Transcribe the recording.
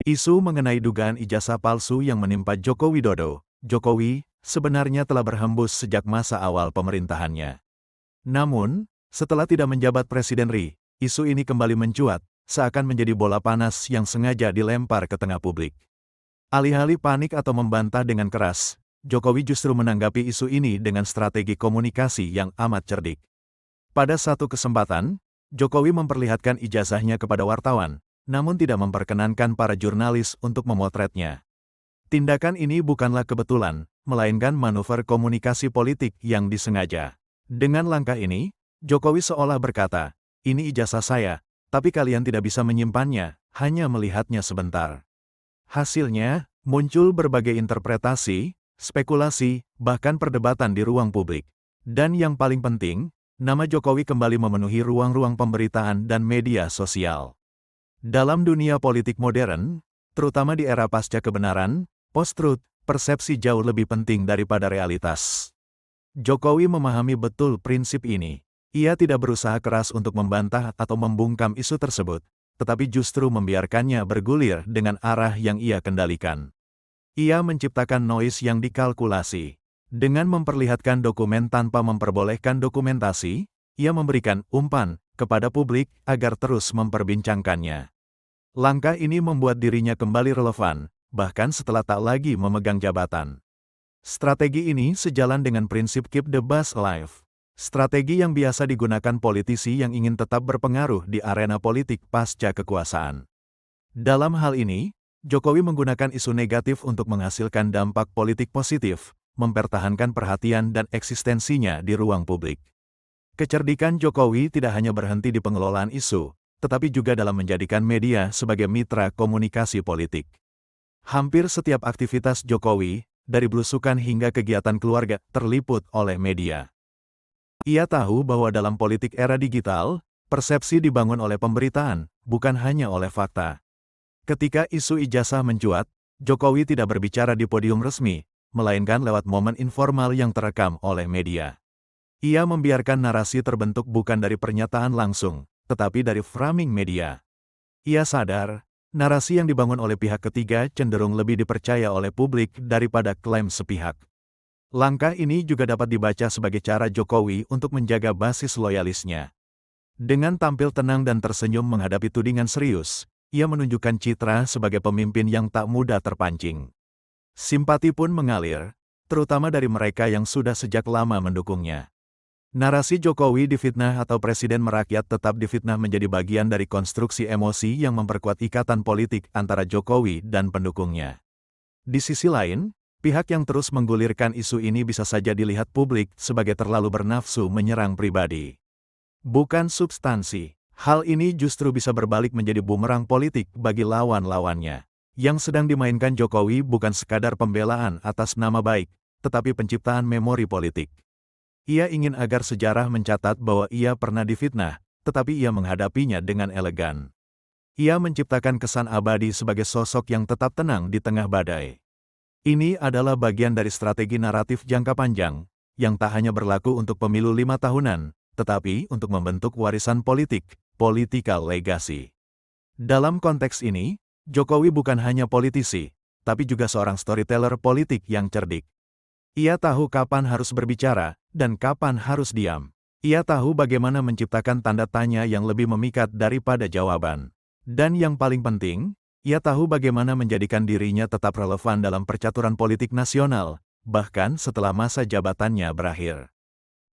Isu mengenai dugaan ijazah palsu yang menimpa Joko Widodo. Jokowi sebenarnya telah berhembus sejak masa awal pemerintahannya. Namun, setelah tidak menjabat Presiden RI, isu ini kembali mencuat, seakan menjadi bola panas yang sengaja dilempar ke tengah publik. Alih-alih panik atau membantah dengan keras, Jokowi justru menanggapi isu ini dengan strategi komunikasi yang amat cerdik. Pada satu kesempatan, Jokowi memperlihatkan ijazahnya kepada wartawan, namun tidak memperkenankan para jurnalis untuk memotretnya. Tindakan ini bukanlah kebetulan, melainkan manuver komunikasi politik yang disengaja. Dengan langkah ini, Jokowi seolah berkata, "Ini ijazah saya, tapi kalian tidak bisa menyimpannya, hanya melihatnya sebentar." Hasilnya, muncul berbagai interpretasi, spekulasi, bahkan perdebatan di ruang publik. Dan yang paling penting, nama Jokowi kembali memenuhi ruang-ruang pemberitaan dan media sosial. Dalam dunia politik modern, terutama di era pasca kebenaran, post-truth, persepsi jauh lebih penting daripada realitas. Jokowi memahami betul prinsip ini. Ia tidak berusaha keras untuk membantah atau membungkam isu tersebut, tetapi justru membiarkannya bergulir dengan arah yang ia kendalikan. Ia menciptakan noise yang dikalkulasi. Dengan memperlihatkan dokumen tanpa memperbolehkan dokumentasi, ia memberikan umpan kepada publik agar terus memperbincangkannya. Langkah ini membuat dirinya kembali relevan, bahkan setelah tak lagi memegang jabatan. Strategi ini sejalan dengan prinsip keep the buzz alive. Strategi yang biasa digunakan politisi yang ingin tetap berpengaruh di arena politik pasca kekuasaan. Dalam hal ini, Jokowi menggunakan isu negatif untuk menghasilkan dampak politik positif, mempertahankan perhatian dan eksistensinya di ruang publik. Kecerdikan Jokowi tidak hanya berhenti di pengelolaan isu, tetapi juga dalam menjadikan media sebagai mitra komunikasi politik. Hampir setiap aktivitas Jokowi, dari belusukan hingga kegiatan keluarga, terliput oleh media. Ia tahu bahwa dalam politik era digital, persepsi dibangun oleh pemberitaan, bukan hanya oleh fakta. Ketika isu ijazah mencuat, Jokowi tidak berbicara di podium resmi, melainkan lewat momen informal yang terekam oleh media. Ia membiarkan narasi terbentuk bukan dari pernyataan langsung, tetapi dari framing media. Ia sadar, narasi yang dibangun oleh pihak ketiga cenderung lebih dipercaya oleh publik daripada klaim sepihak. Langkah ini juga dapat dibaca sebagai cara Jokowi untuk menjaga basis loyalisnya. Dengan tampil tenang dan tersenyum menghadapi tudingan serius, ia menunjukkan citra sebagai pemimpin yang tak mudah terpancing. Simpati pun mengalir, terutama dari mereka yang sudah sejak lama mendukungnya. Narasi Jokowi difitnah atau presiden merakyat tetap difitnah menjadi bagian dari konstruksi emosi yang memperkuat ikatan politik antara Jokowi dan pendukungnya. Di sisi lain, pihak yang terus menggulirkan isu ini bisa saja dilihat publik sebagai terlalu bernafsu menyerang pribadi. Bukan substansi. Hal ini justru bisa berbalik menjadi bumerang politik bagi lawan-lawannya. Yang sedang dimainkan Jokowi bukan sekadar pembelaan atas nama baik, tetapi penciptaan memori politik. Ia ingin agar sejarah mencatat bahwa ia pernah difitnah, tetapi ia menghadapinya dengan elegan. Ia menciptakan kesan abadi sebagai sosok yang tetap tenang di tengah badai. Ini adalah bagian dari strategi naratif jangka panjang, yang tak hanya berlaku untuk pemilu 5 tahunan, tetapi untuk membentuk warisan politik, political legacy. Dalam konteks ini, Jokowi bukan hanya politisi, tapi juga seorang storyteller politik yang cerdik. Ia tahu kapan harus berbicara, dan kapan harus diam. Ia tahu bagaimana menciptakan tanda tanya yang lebih memikat daripada jawaban. Dan yang paling penting, ia tahu bagaimana menjadikan dirinya tetap relevan dalam percaturan politik nasional, bahkan setelah masa jabatannya berakhir.